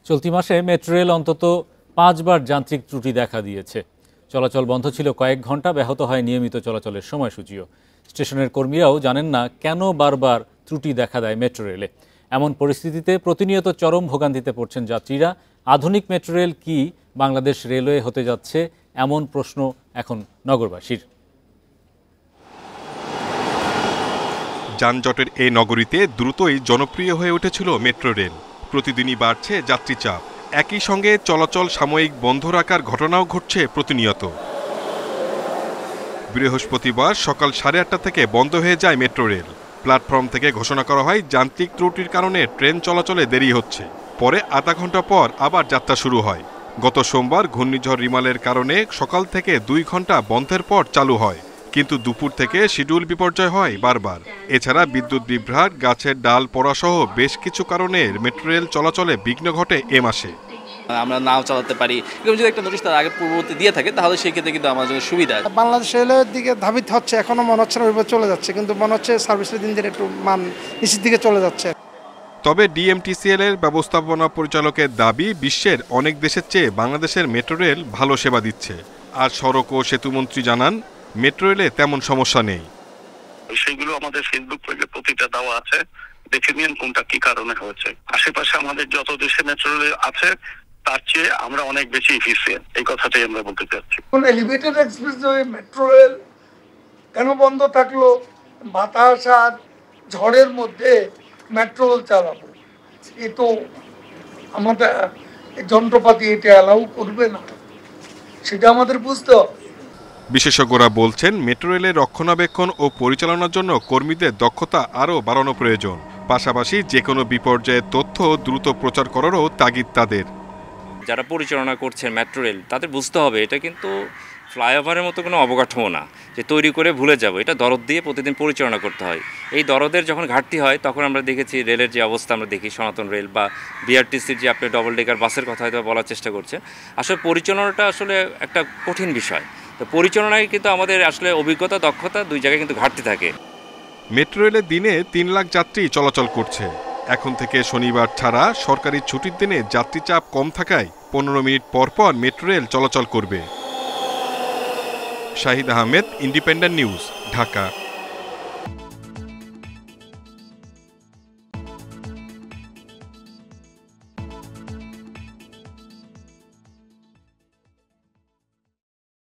চলতি মাসে metro rail অন্তত 5 বার যান্ত্রিক ত্রুটি দেখা দিয়েছে। চলাচল বন্ধ ছিল কয়েক ঘন্টা, ব্যাহত হয় নিয়মিত চলাচলের সময়সূচিও। স্টেশনের কর্মীরাও জানেন না কেন বারবার ত্রুটি দেখা দেয় মেট্রো রেলে। এমন পরিস্থিতিতে প্রতিনিয়ত চরম ভোগান্তিতে পড়ছেন যাত্রীরা। আধুনিক মেট্রো রেল কি বাংলাদেশ রেলওয়ে হতে যাচ্ছে, এমন প্রশ্ন এখন নগরবাসীর। যানজটের এই নগরীতে দ্রুতই জনপ্রিয় হয়ে উঠেছিল মেট্রো রেল। প্রতিদিনই বাড়ছে যাত্রী চাপ, একই সঙ্গে চলাচল সাময়িক বন্ধ রাখার ঘটনাও ঘটছে প্রতিনিয়ত। বৃহস্পতিবার সকাল 8:30 থেকে বন্ধ হয়ে যায় মেট্রো রেল। প্ল্যাটফর্ম থেকে ঘোষণা করা হয় যান্ত্রিক ত্রুটির কারণে ট্রেন চলাচলে দেরি হচ্ছে। পরে আধা ঘন্টা পর আবার যাত্রা শুরু হয়। গত সোমবার ঘূর্ণিঝড় রিমালের কারণে সকাল থেকে 2 ঘন্টা বন্ধের পর চালু হয়, কিন্তু দুপুর থেকে শিডিউল বিপর্যয় হয় বারবার। এছাড়া বিদ্যুৎ বিভ্রাট, গাছের ডাল পড়াসহ বেশ কিছু কারণে মেট্রো রেল চলাচলে বিঘ্ন ঘটে এ মাসে। আমরা নাও চালাতে পারি, এরকম যদি একটা নোটিশ তার আগে পূর্ববর্তী দিয়ে থাকে তাহলে সেই ক্ষেত্রে কিন্তু আমার জন্য সুবিধা। বাংলাদেশ রেলের দিকে ধাবিত হচ্ছে, এখনো মনে হচ্ছে না ওইভাবে চলে যাচ্ছে, কিন্তু মনে হচ্ছে সার্ভিসের দিন দিন একটু মান নিচের দিকে চলে যাচ্ছে। তবে ডিএমটিসিএল এর ব্যবস্থাপনা পরিচালকের দাবি, বিশ্বের অনেক দেশের চেয়ে বাংলাদেশের মেট্রো রেল ভালো সেবা দিচ্ছে। আর সড়ক ও সেতুমন্ত্রী জানান, মেট্রো রেলে তেমন সমস্যা নেই। সেগুলো আমাদের ফেসবুক পেজে প্রতিটা দেওয়া আছে, দেখে নিন কোনটা কি কারণে হয়েছে। আশেপাশে আমাদের যত দেশে মেট্রো রেল আছে তার চেয়ে আমরা অনেক বেশি এফিসিয়েন্ট, এই কথাটাই আমরা বলতে চাচ্ছি। এলিভেটেড এক্সপ্রেসওয়ে মেট্রো রেল কেন বন্ধ থাকলো? বাতাস আর ঝড়ের মধ্যে মেট্রো রেল চালাবো, এ তো আমাদের যন্ত্রপাতি এটা অ্যালাউ করবে না, সেটা আমাদের বুঝতে হবে। বিশেষজ্ঞরা বলছেন, মেট্রো রেলের রক্ষণাবেক্ষণ ও পরিচালনার জন্য কর্মীদের দক্ষতা আরও বাড়ানো প্রয়োজন। পাশাপাশি যে কোনো বিপর্যয়ের তথ্য দ্রুত প্রচার করারও তাগিদ তাদের। যারা পরিচালনা করছেন মেট্রো রেল, তাদের বুঝতে হবে এটা কিন্তু ফ্লাইওভারের মতো কোনো অবকাঠামো না যে তৈরি করে ভুলে যাব। এটা দরদ দিয়ে প্রতিদিন পরিচালনা করতে হয়। এই দরদের যখন ঘাটতি হয় তখন আমরা দেখেছি রেলের যে অবস্থা আমরা দেখি, সনাতন রেল বা বিআরটিসির যে আপনি ডবল ডেকার বাসের কথা হয়তো বলার চেষ্টা করছেন। আসলে পরিচালনাটা আসলে একটা কঠিন বিষয়। তো পরিচালনায় কিন্তু আমাদের আসলে অভিজ্ঞতা, দক্ষতা দুই জায়গায় কিন্তু ঘাটতি থাকে। মেট্রো রেলে দিনে 3 লাখ যাত্রী চলাচল করছে। এখন থেকে শনিবার ছাড়া সরকারি ছুটির দিনে যাত্রী চাপ কম থাকায় 15 মিনিট পর পর মেট্রো রেল চলাচল করবে। Shahid Ahmed, independent news, Dhaka.